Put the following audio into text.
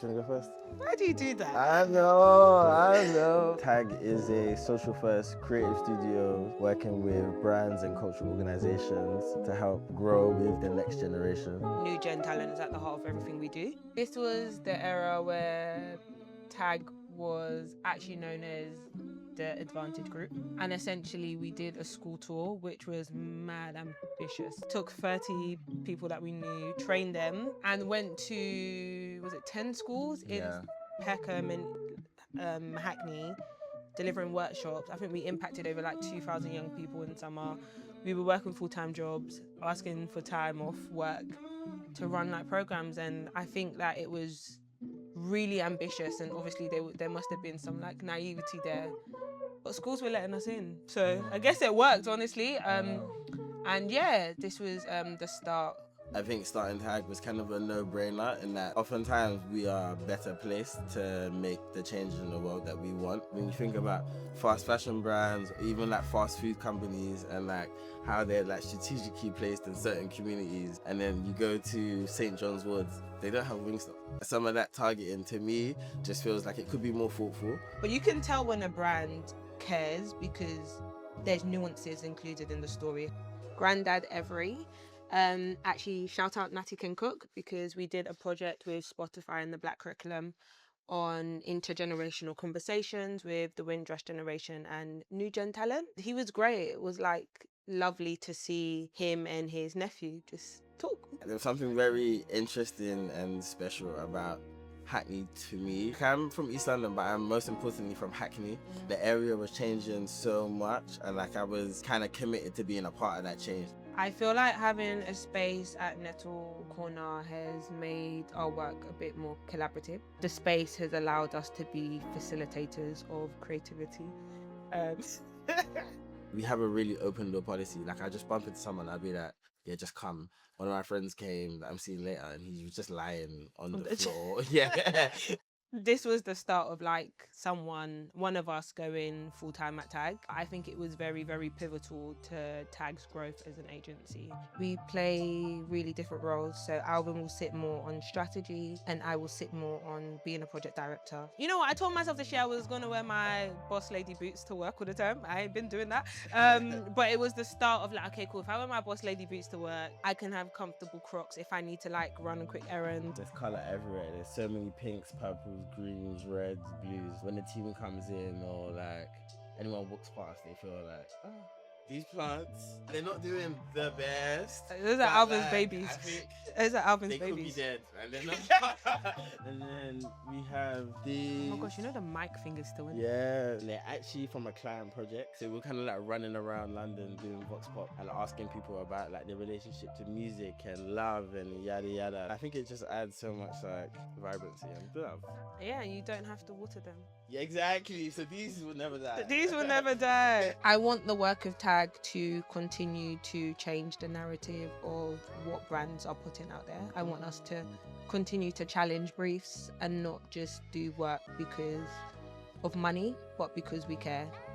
Do you want to go first? Why do you do that? I know. Tag is a social first creative studio working with brands and cultural organizations to help grow with the next generation. New gen talent is at the heart of everything we do. This was the era where Tag was actually known as the Advantage Group. And essentially we did a school tour, which was mad ambitious. Took 30 people that we knew, trained them, and went to, was it 10 schools in Peckham and Hackney, delivering workshops. I think we impacted over like 2,000 young people in summer. We were working full-time jobs, asking for time off work to run like programs, and I think that it was really ambitious, and obviously there must have been some like naivety there, but schools were letting us in, so I guess it worked, honestly. And yeah, this was the start. I think starting Tag was kind of a no-brainer in that oftentimes we are better placed to make the change in the world that we want. When you think about fast fashion brands, even like fast food companies, and like how they're like strategically placed in certain communities, and then you go to St. John's Woods, they don't have Wingstop. Some of that targeting to me just feels like it could be more thoughtful. But you can tell when a brand cares because there's nuances included in the story. Grandad Every. Actually, shout out Natty Can Cook, because we did a project with Spotify and the Black Curriculum on intergenerational conversations with the Windrush generation and new gen talent. He was great. It was like lovely to see him and his nephew just talk. There was something very interesting and special about Hackney to me. I'm from East London, but I'm most importantly from Hackney. The area was changing so much, and like I was kind of committed to being a part of that change. I feel like having a space at Netil Corner has made our work a bit more collaborative. The space has allowed us to be facilitators of creativity. We have a really open door policy. Like I just bump into someone, I'll be like, yeah, just come. One of my friends came that I'm seeing later, and he was just lying on the floor. Yeah. This was the start of like one of us going full-time at Tag. I think it was very, very pivotal to Tag's growth as an agency. We play really different roles. So Alvin will sit more on strategy and I will sit more on being a project director. You know what? I told myself this year I was going to wear my boss lady boots to work all the time. I ain't been doing that. But it was the start of like, okay, cool. If I wear my boss lady boots to work, I can have comfortable Crocs if I need to like run a quick errand. There's colour everywhere. There's so many pinks, purples, greens, reds, blues. When the team comes in or like anyone walks past, they feel like, oh, these plants, they're not doing the best. Those are Alvin's babies. I think Those are Alvin's they babies. could be dead. And they're not. And then we have the... Oh my gosh, you know the mic thing is still in? Yeah, they're actually from a client project. So we're kind of like running around London doing Vox Pop and asking people about like their relationship to music and love and yada yada. I think it just adds so much like vibrancy and love. Yeah, you don't have to water them. Yeah, exactly. So these will never die. These will never die. I want the work of Tag to continue to change the narrative of what brands are putting out there. I want us to continue to challenge briefs and not just do work because of money, but because we care.